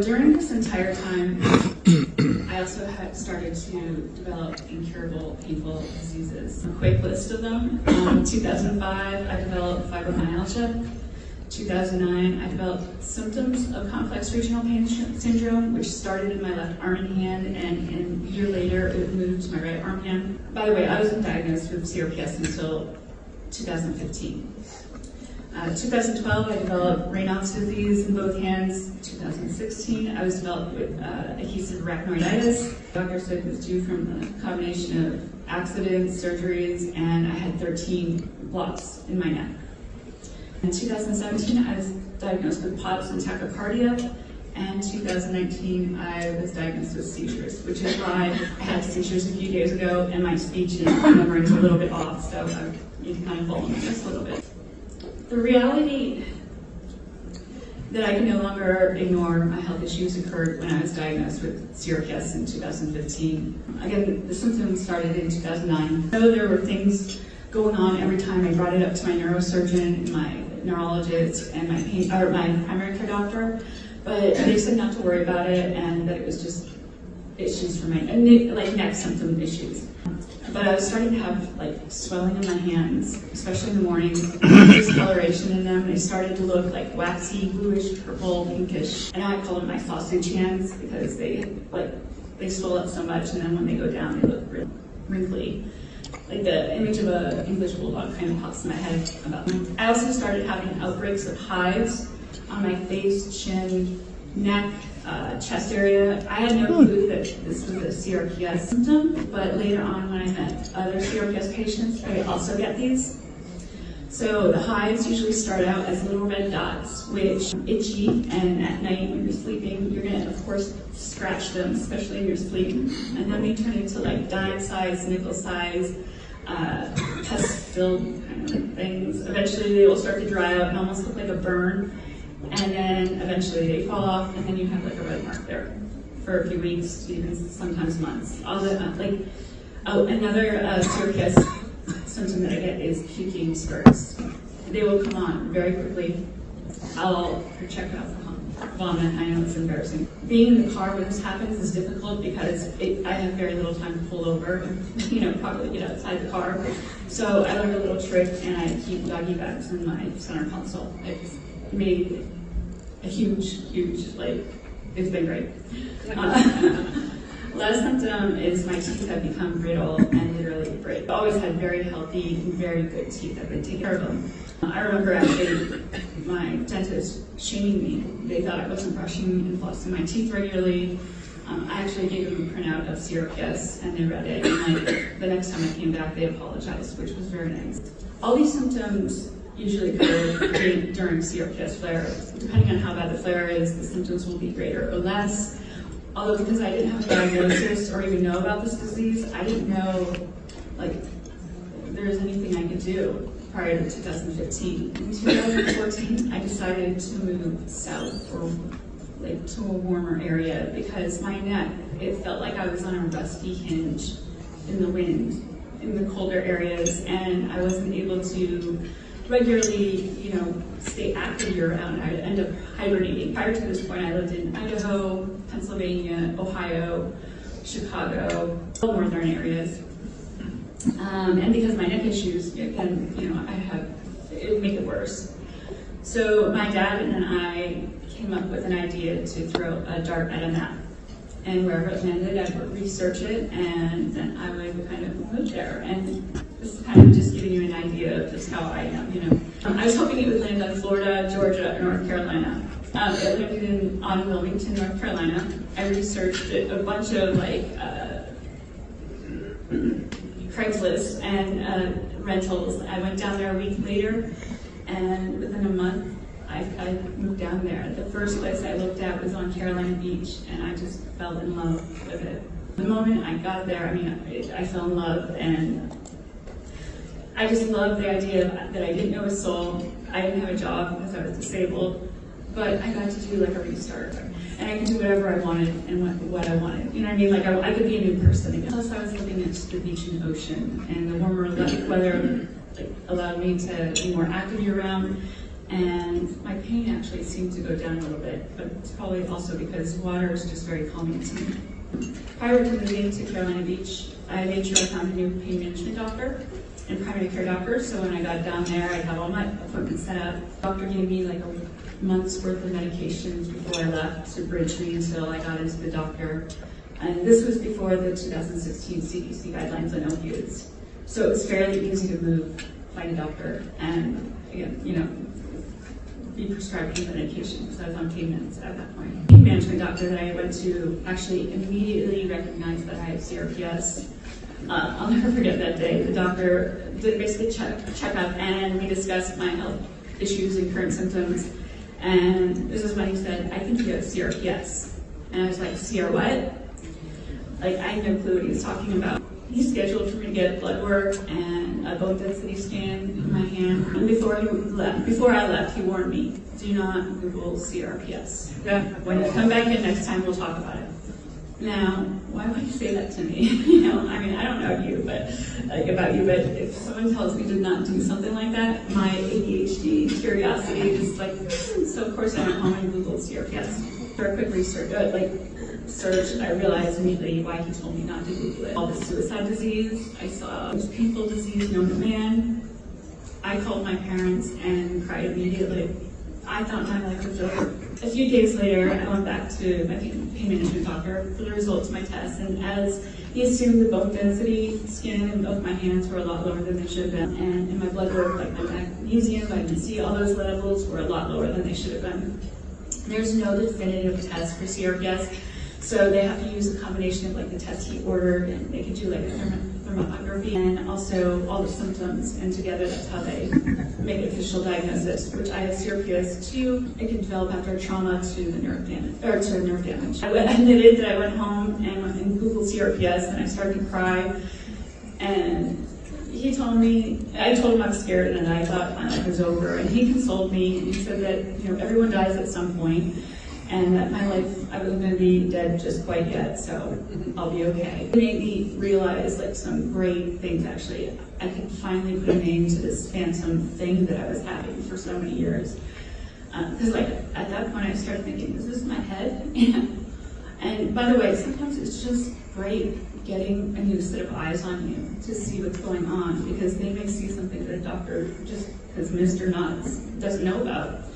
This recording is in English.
During this entire time, I also had started to develop incurable painful diseases. A quick list of them. 2005, I developed fibromyalgia. 2009, I developed symptoms of complex regional pain syndrome, which started in my left arm and hand, and a year later it moved to my right arm and hand. By the way, I wasn't diagnosed with CRPS until 2015. 2012, I developed Raynaud's disease in both hands. 2016, I was developed with adhesive arachnoiditis. Doctor said it was due from a combination of accidents, surgeries, and I had 13 blocks in my neck. In 2017, I was diagnosed with POTS and tachycardia, and 2019, I was diagnosed with seizures, which is why I had seizures a few days ago, and my speech and memory is a little bit off, so I need to kind of follow this a little bit. The reality that I can no longer ignore my health issues occurred when I was diagnosed with CRPS in 2015. Again, the symptoms started in 2009. I know there were things going on every time I brought it up to my neurosurgeon, my neurologist, and my primary care doctor, but they said not to worry about it and that it was just issues for my neck symptom issues. But I was starting to have like swelling in my hands, especially in the morning, discoloration in them. They started to look like waxy, bluish, purple, pinkish. And now I call them my sausage hands because they swell up so much, and then when they go down, they look really wrinkly. Like the image of an English bulldog kind of pops in my head about them. I also started having outbreaks of hives on my face, chin, neck, chest area. I had no clue that this was a CRPS symptom, but later on when I met other CRPS patients, I also get these. So the hives usually start out as little red dots, which itchy, and at night when you're sleeping, you're gonna, of course, scratch them, especially in your sleep. And then they turn into like dime size, nickel size, pest-filled kind of things. Eventually they will start to dry out and almost look like a burn. And then eventually they fall off, and then you have like a red mark there for a few weeks, even sometimes months. Another CRPS symptom that I get is puking spurts. They will come on very quickly. I'll check out the vomit. I know it's embarrassing. Being in the car when this happens is difficult because I have very little time to pull over and probably get outside the car. So I learned a little trick, and I keep doggy bags in my center console. It's made a huge, it's been great. Last symptom is my teeth have become brittle and literally break. I've always had very healthy, very good teeth. I've been taking care of them. I remember actually my dentist shaming me. They thought I wasn't brushing and flossing my teeth regularly. I actually gave them a printout of CRPS, and they read it. And the next time I came back, they apologized, which was very nice. All these symptoms usually occur during CRPS flare. Depending on how bad the flare is, the symptoms will be greater or less. Although because I didn't have a diagnosis or even know about this disease, I didn't know there was anything I could do prior to 2015. In 2014, I decided to move south or to a warmer area because my neck, it felt like I was on a rusty hinge in the wind in the colder areas, and I wasn't able to regularly, stay active year-round. I'd end up hibernating. Prior to this point, I lived in Idaho, Pennsylvania, Ohio, Chicago, all northern areas. And because of my neck issues, again, it would make it worse. So my dad and I came up with an idea to throw a dart at a map. And wherever it landed, I would research it, and then I would kind of move there. And this is kind of just giving you an idea of just how I am, I was hoping it would land on Florida, Georgia, or North Carolina. It landed on Wilmington, North Carolina. I researched a bunch of Craigslist and rentals. I went down there a week later, and within a month, I moved down there. The first place I looked at was on Carolina Beach, and I just fell in love with it. The moment I got there, I fell in love, and I just loved the idea that I didn't know a soul. I didn't have a job because I was disabled, but I got to do a restart. And I could do whatever I wanted and what I wanted. I could be a new person again. Plus, I was looking at the beach and ocean, and the warmer weather allowed me to be more active year-round. and my pain actually seemed to go down a little bit, but it's probably also because water is just very calming to me. Prior to moving to Carolina Beach, I made sure I found a new pain management doctor and primary care doctor, so when I got down there, I'd have all my appointments set up. The doctor gave me like a month's worth of medications before I left to bridge me until I got into the doctor. And this was before the 2016 CDC guidelines on opioids. So it was fairly easy to move, find a doctor, and again, be prescribed pain medication because I was on pain meds at that point. The pain management doctor that I went to actually immediately recognized that I had CRPS. I'll never forget that day. The doctor did basically check up, and we discussed my health issues and current symptoms. And this is when he said, "I think you have CRPS." And I was like, "CR what?" Like, I had no clue what he was talking about. He scheduled for me to get blood work and a bone density scan in my hand. And before I left, he warned me, "Do not Google CRPS. When you come back in next time, we'll talk about it." Now, why would you say that to me? I mean, I don't know you, but if someone tells me to not do something like that, my ADHD curiosity is like, so of course I went home and Googled CRPS. For a quick research, I realized immediately why he told me not to Google it. All the suicide disease, I saw it was painful disease known to man. I called my parents and cried immediately. I thought my life was over. A few days later, I went back to my pain management doctor for the results of my tests, and as he assumed, the bone density scan in both my hands were a lot lower than they should have been, and in my blood work, like my magnesium, vitamin C, all those levels were a lot lower than they should have been. There's no definitive test for CRPS, so they have to use a combination of like the test he ordered, and they can do like a thermography and also all the symptoms, and together that's how they make an official diagnosis, which I have CRPS 2. It can develop after trauma to the nerve damage. I admitted that I went home and Googled CRPS, and I started to cry, and I told him I was scared and I thought my life was over, and he consoled me, and he said that everyone dies at some point, and that my life, I wasn't going to be dead just quite yet, so I'll be okay. It made me realize like some great things actually. I could finally put a name to this phantom thing that I was having for so many years. Because at that point I started thinking, is this my head? And by the way, sometimes it's just great getting a new set of eyes on you to see what's going on, because they may see something that a doctor just has missed or not doesn't know about.